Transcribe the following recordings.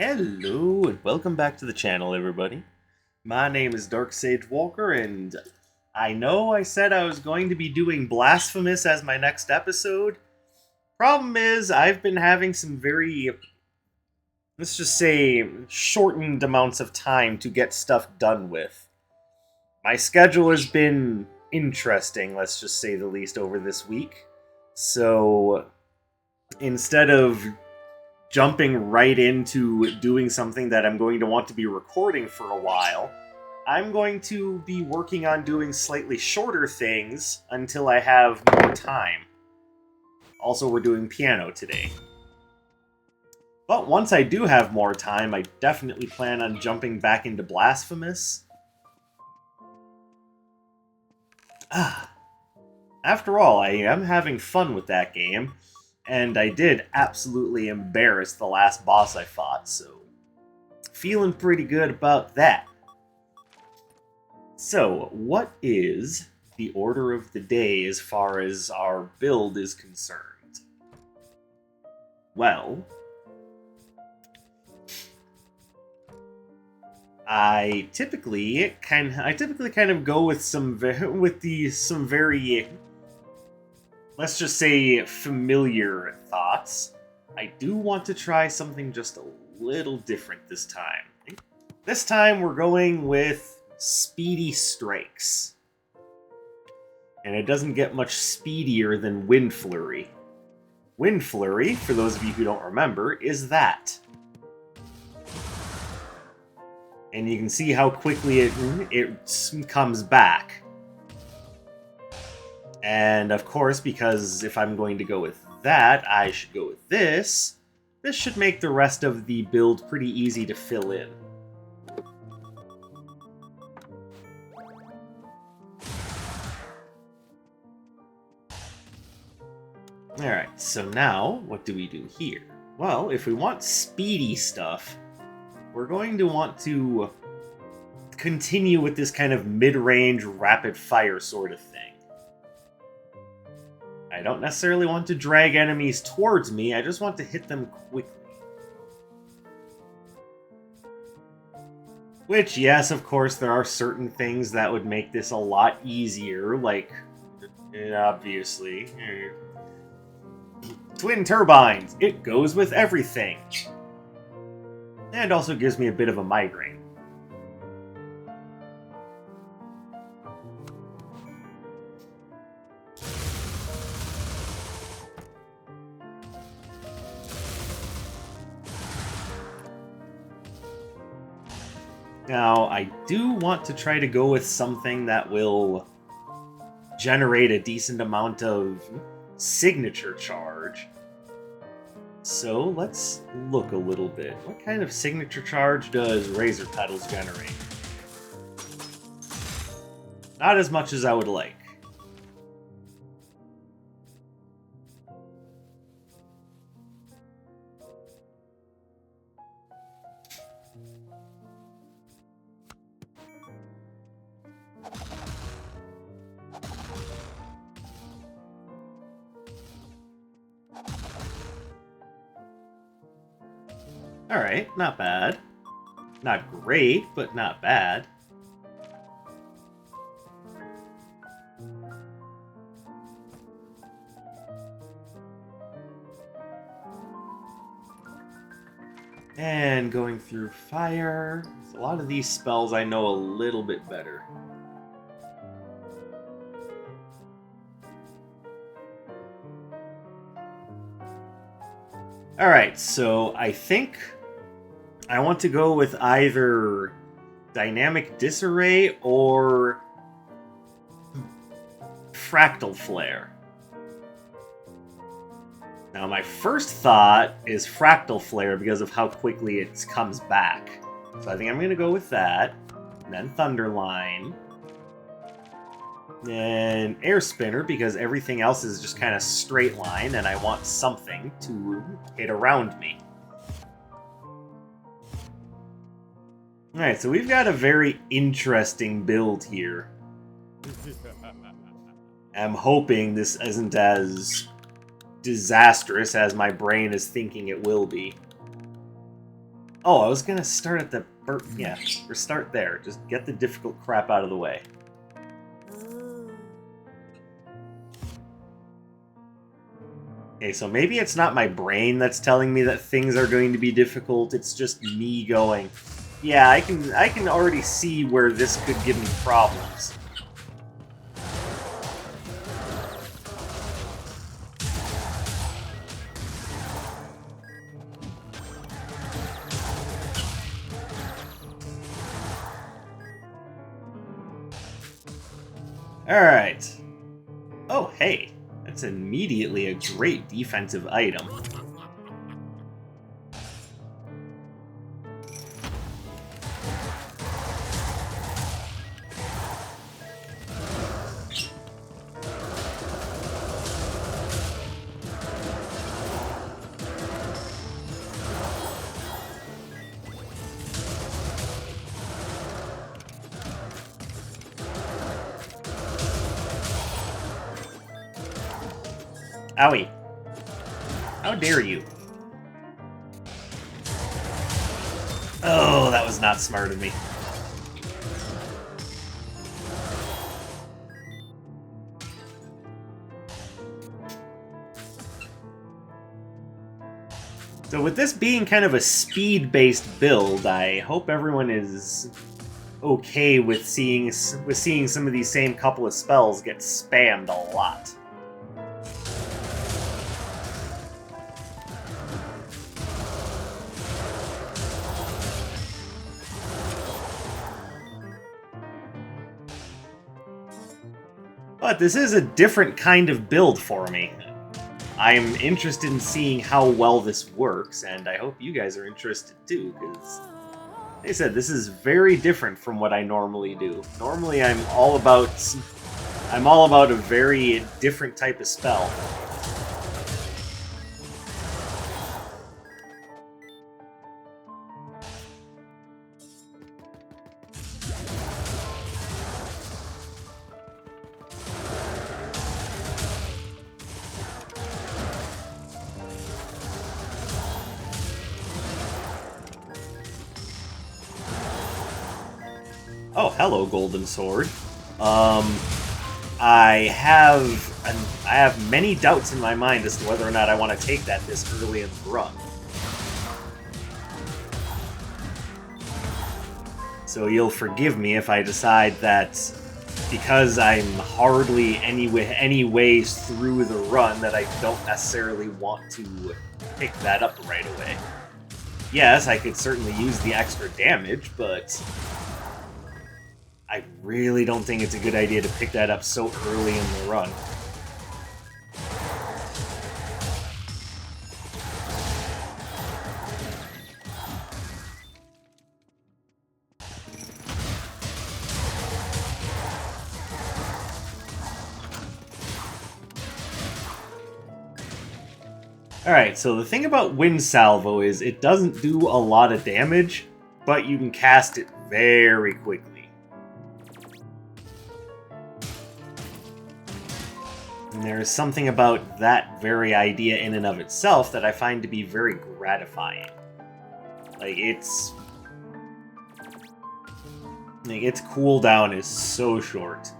Hello and welcome back to the channel, everybody. My name is Dark Sage Walker, and I know I said I was going to be doing Blasphemous as my next episode. Problem is, I've been having some very, let's just say, shortened amounts of time to get stuff done with. My schedule has been interesting, let's just say the least, over this week. So, instead of jumping right into doing something that I'm going to want to be recording for a while, I'm going to be working on doing slightly shorter things until I have more time. Also, we're doing piano today. But once I do have more time, I definitely plan on jumping back into Blasphemous. After all, I am having fun with that game, and I did absolutely embarrass the last boss I fought, so feeling pretty good about that. So, what is the order of the day as far as our build is concerned? Well, I typically kind of go with some very, let's just say, familiar thoughts. I do want to try something just a little different this time. This time we're going with Speedy Strikes. And it doesn't get much speedier than Wind Flurry. Wind Flurry, for those of you who don't remember, is that. And you can see how quickly it comes back. And of course, because if I'm going to go with that, I should go with this. This should make the rest of the build pretty easy to fill in. Alright, so now, what do we do here? Well, if we want speedy stuff, we're going to want to continue with this kind of mid-range, rapid-fire sort of thing. I don't necessarily want to drag enemies towards me, I just want to hit them quickly. Which, yes, of course, there are certain things that would make this a lot easier, like, obviously, twin turbines. It goes with everything. And also gives me a bit of a migraine. Now, I do want to try to go with something that will generate a decent amount of signature charge. So let's look a little bit. What kind of signature charge does Razor Petals generate? Not as much as I would like. Alright, not bad. Not great, but not bad. And going through fire. A lot of these spells I know a little bit better. Alright, so I think I want to go with either Dynamic Disarray or Fractal Flare. Now, my first thought is Fractal Flare because of how quickly it comes back. So I think I'm going to go with that. And then Thunderline. Then Air Spinner because everything else is just kind of straight line and I want something to hit around me. Alright, so we've got a very interesting build here. I'm hoping this isn't as disastrous as my brain is thinking it will be. Oh, I was gonna start at the... yeah, or start there. Just get the difficult crap out of the way. Okay, so maybe it's not my brain that's telling me that things are going to be difficult, it's just me going, yeah, I can already see where this could give me problems. Alright. Oh, hey. That's immediately a great defensive item. Owie. How dare you? Oh, that was not smart of me. So with this being kind of a speed-based build, I hope everyone is okay with seeing some of these same couple of spells get spammed a lot. But this is a different kind of build for me. I'm interested in seeing how well this works, and I hope you guys are interested too, because, like I said, this is very different from what I normally do. Normally I'm all about a very different type of spell. Oh, hello, Golden Sword. I have many doubts in my mind as to whether or not I want to take that this early in the run. So you'll forgive me if I decide that because I'm hardly any ways through the run that I don't necessarily want to pick that up right away. Yes, I could certainly use the extra damage, but I really don't think it's a good idea to pick that up so early in the run. Alright, so the thing about Wind Salvo is it doesn't do a lot of damage, but you can cast it very quickly. And there is something about that very idea in and of itself that I find to be very gratifying. Like, its cooldown is so short.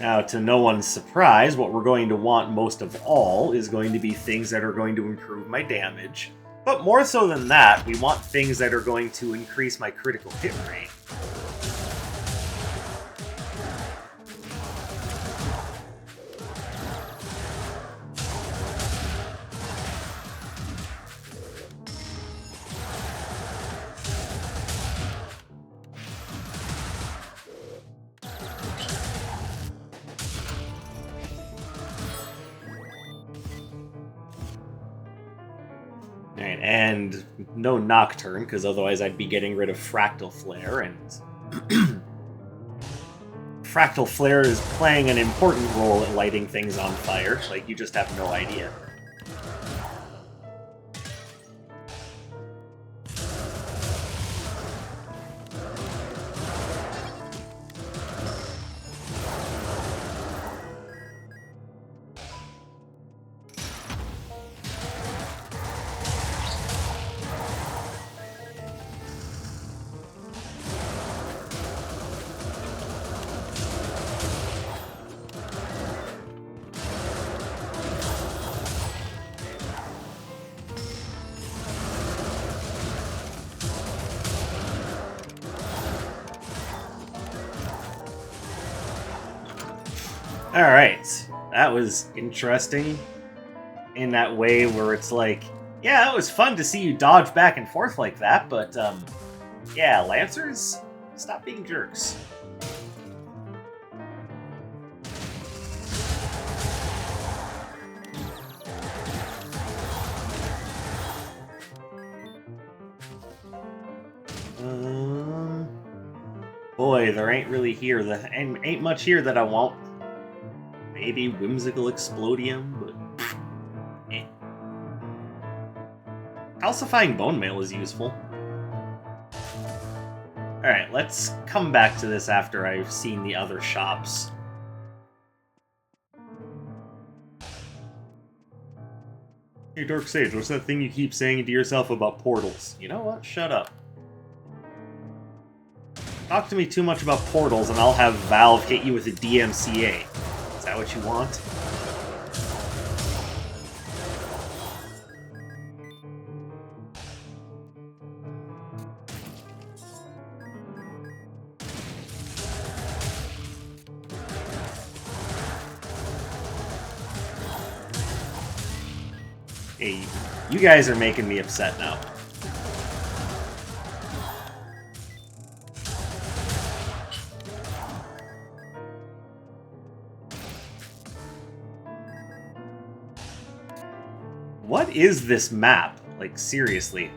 Now, to no one's surprise, what we're going to want most of all is going to be things that are going to improve my damage. But more so than that, we want things that are going to increase my critical hit rate. And no Nocturne, because otherwise I'd be getting rid of Fractal Flare, and fractal flare is playing an important role at lighting things on fire. Like, you just have no idea. Alright, that was interesting in that way where it's like, yeah, it was fun to see you dodge back and forth like that, but, yeah, Lancers, stop being jerks. Boy, there ain't really here. There ain't much here that I want. Maybe Whimsical Explodium, but eh. Calcifying Bone Mail is useful. Alright, let's come back to this after I've seen the other shops. Hey, Dark Sage, what's that thing you keep saying to yourself about portals? You know what? Shut up. Talk to me too much about portals and I'll have Valve hit you with a DMCA. Is that what you want? Hey, you guys are making me upset now. What is this map? Like, seriously.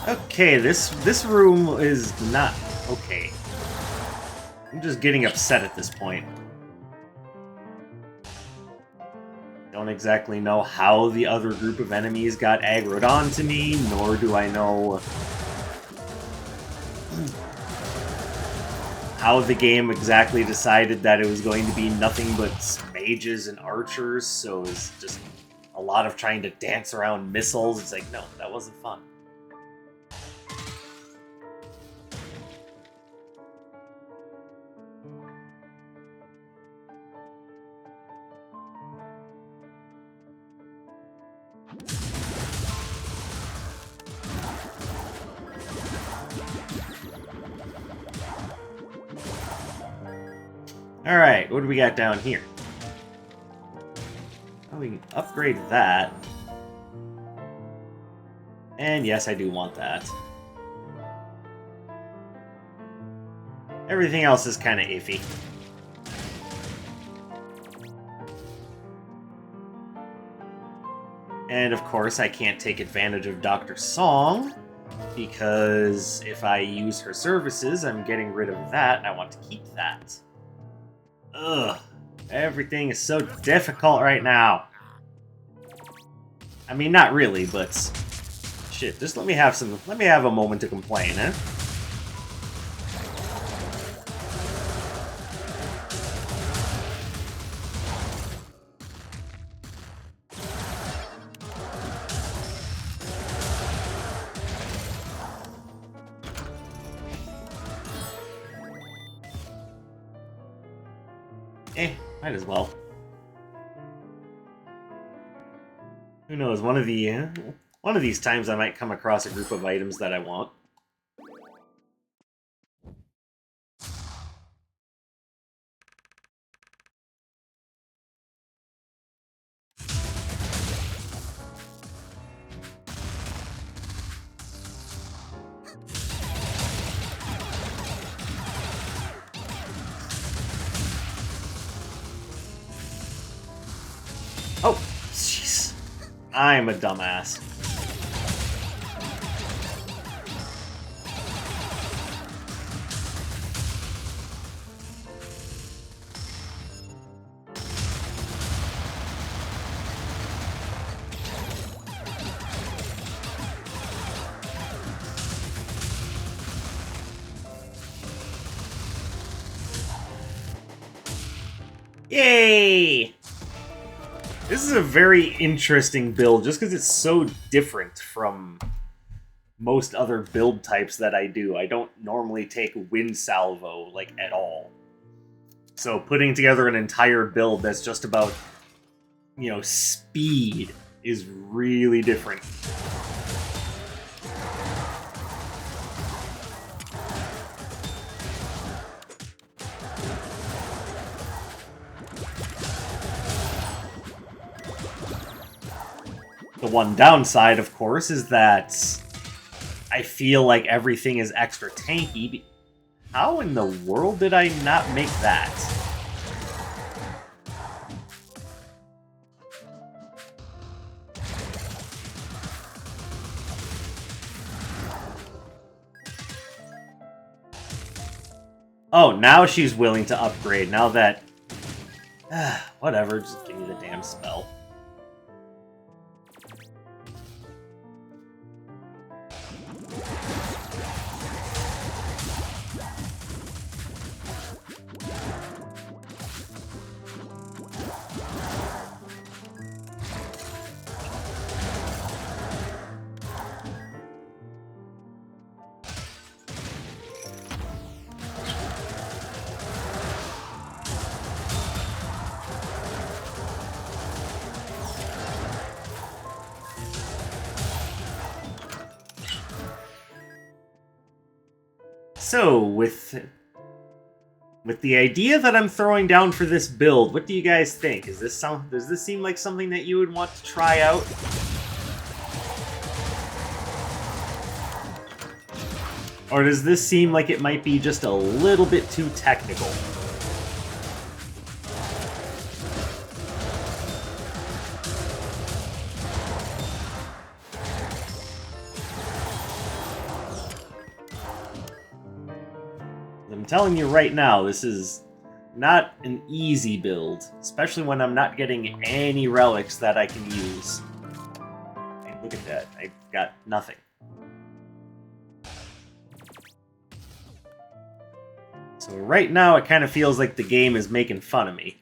Okay, this room is not okay. I'm just getting upset at this point. Don't exactly know how the other group of enemies got aggroed onto me, nor do I know how the game exactly decided that it was going to be nothing but mages and archers, so it's just a lot of trying to dance around missiles. It's like, no, that wasn't fun. Alright, what do we got down here? Oh, we can upgrade that. And yes, I do want that. Everything else is kind of iffy. And of course, I can't take advantage of Dr. Song, because if I use her services, I'm getting rid of that, and I want to keep that. Ugh. Everything is so difficult right now. I mean, not really, but shit, just let me have a moment to complain, eh? Might as well. Who knows? One of these times I might come across a group of items that I want. I'm a dumbass. Yay! This is a very interesting build, just because it's so different from most other build types that I do. I don't normally take wind salvo, like, at all. So putting together an entire build that's just about, you know, speed is really different. The one downside, of course, is that I feel like everything is extra tanky. How in the world did I not make that? Oh, now she's willing to upgrade, now that... whatever, just give me the damn spell. So, with the idea that I'm throwing down for this build, what do you guys think? Does this seem like something that you would want to try out? Or does this seem like it might be just a little bit too technical? I'm telling you right now, this is not an easy build, especially when I'm not getting any relics that I can use. Hey, look at that, I've got nothing. So right now it kind of feels like the game is making fun of me.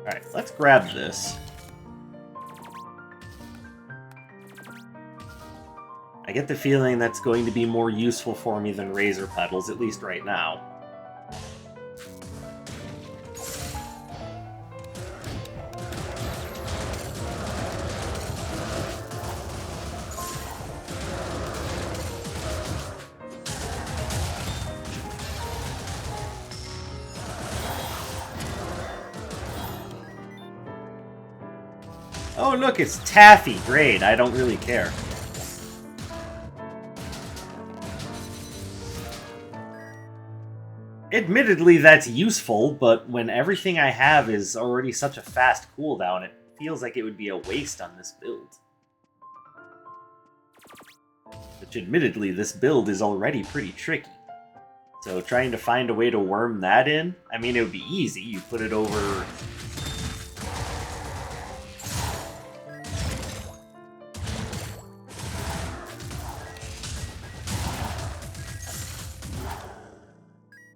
Alright, let's grab this. I get the feeling that's going to be more useful for me than razor petals, at least right now. Oh look, it's taffy. Great, I don't really care. Admittedly, that's useful, but when everything I have is already such a fast cooldown, it feels like it would be a waste on this build. Which, admittedly, this build is already pretty tricky. So trying to find a way to worm that in, I mean, it would be easy. You put it over...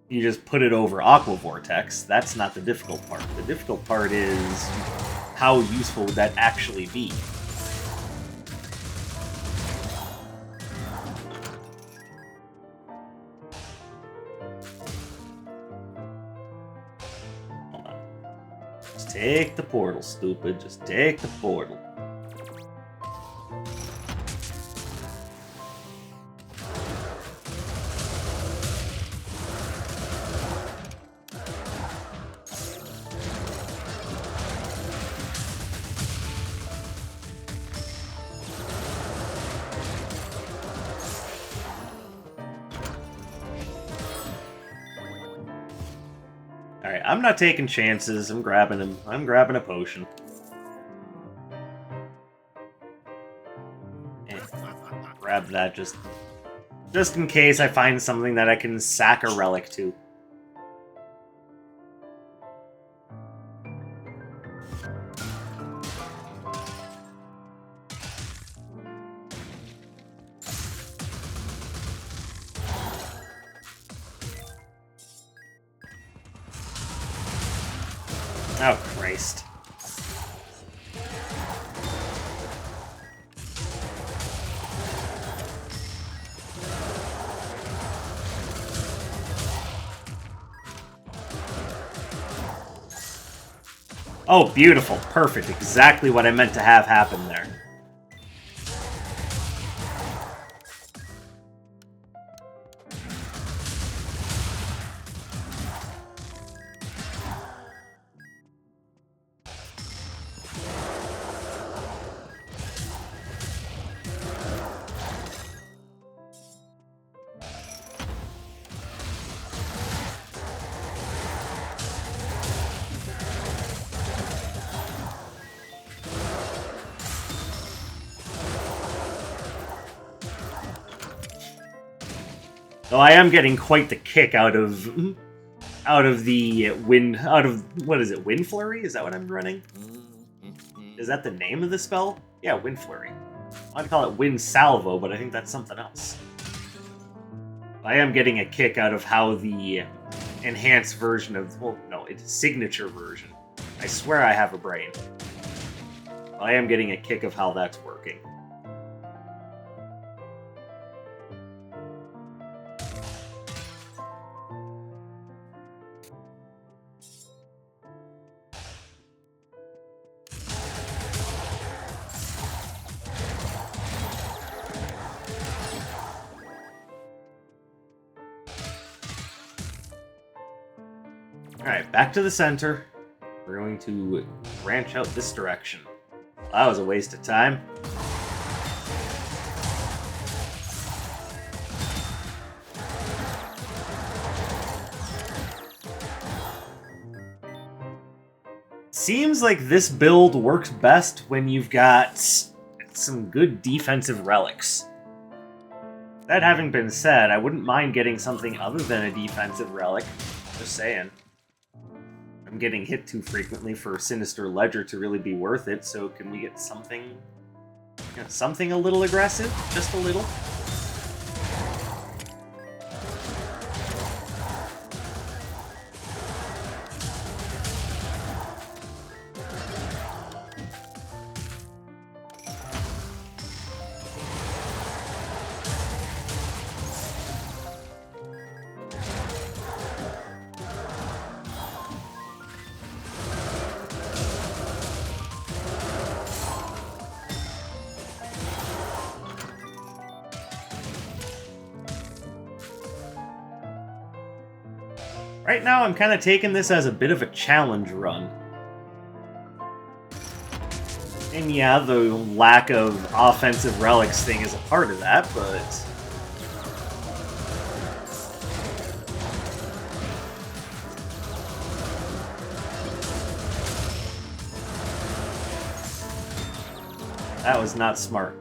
You just put it over Aqua Vortex. That's not the difficult part. The difficult part is how useful would that actually be? Hold on. Just take the portal, stupid. Just take the portal. Alright, I'm not taking chances. I'm grabbing him. I'm grabbing a potion. Grab that just in case I find something that I can sack a relic to. Oh, Christ. Oh, beautiful. Perfect. Exactly what I meant to have happen there. Though I am getting quite the kick out of the wind, what is it, Wind Flurry? Is that what I'm running? Is that the name of the spell? Yeah, Wind Flurry. I'd call it Wind Salvo, but I think that's something else. I am getting a kick out of how the enhanced version of, well, no, it's signature version. I swear I have a brain. I am getting a kick of how that's working. Alright, back to the center. We're going to branch out this direction. Well, that was a waste of time. Seems like this build works best when you've got some good defensive relics. That having been said, I wouldn't mind getting something other than a defensive relic. Just saying. I'm getting hit too frequently for Sinister Ledger to really be worth it, so can we get something... you know, something a little aggressive? Just a little? Right now, I'm kind of taking this as a bit of a challenge run. And yeah, the lack of offensive relics thing is a part of that, but... that was not smart.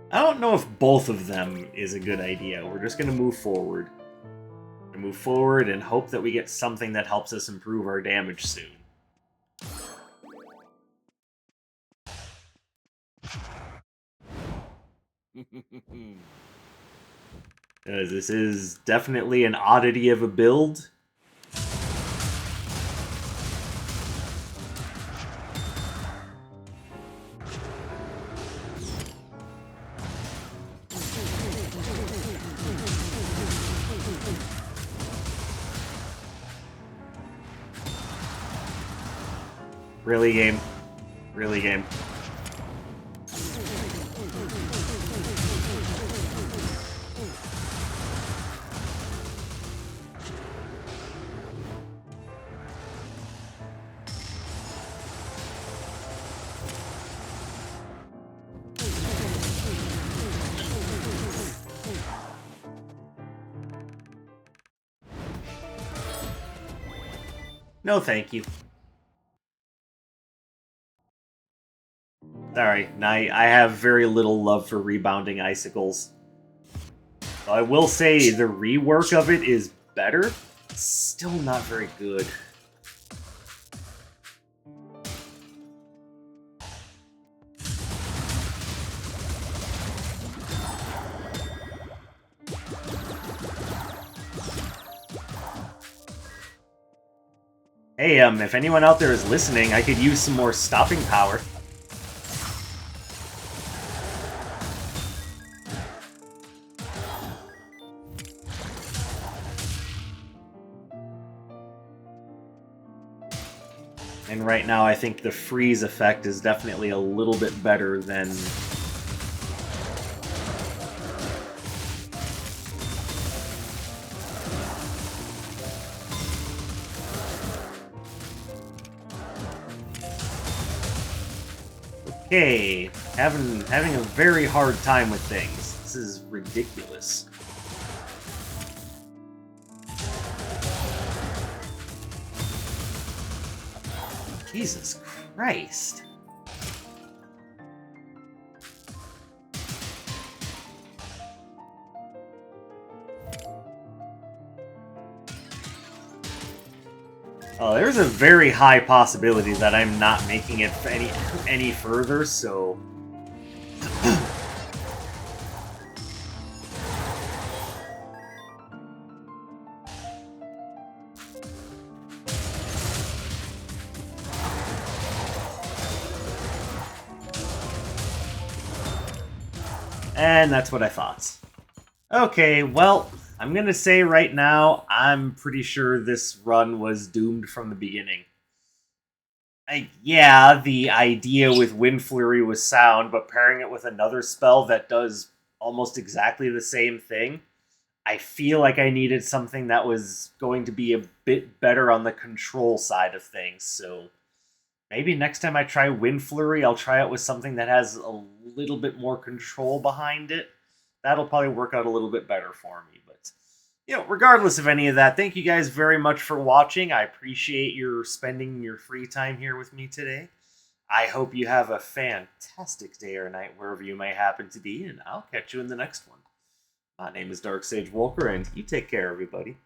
I don't know if both of them is a good idea. We're just going to move forward. Move forward and hope that we get something that helps us improve our damage soon. Because this is definitely an oddity of a build. Really, game. Really, game. No, thank you. Sorry, I have very little love for rebounding icicles. So I will say the rework of it is better. It's still not very good. Hey, if anyone out there is listening, I could use some more stopping power. And right now, I think the freeze effect is definitely a little bit better than... Okay, having a very hard time with things. This is ridiculous. Jesus Christ. Oh, there's a very high possibility that I'm not making it any further, so... And that's what I thought. Okay, well, I'm gonna say right now, I'm pretty sure this run was doomed from the beginning. Yeah, the idea with Wind Flurry was sound, but pairing it with another spell that does almost exactly the same thing, I feel like I needed something that was going to be a bit better on the control side of things, so maybe next time I try Wind Flurry, I'll try it with something that has a little bit more control behind it. That'll probably work out a little bit better for me, but... regardless of any of that, thank you guys very much for watching. I appreciate your spending your free time here with me today. I hope you have a fantastic day or night wherever you may happen to be, and I'll catch you in the next one. My name is Dark Sage Walker, and you take care, everybody.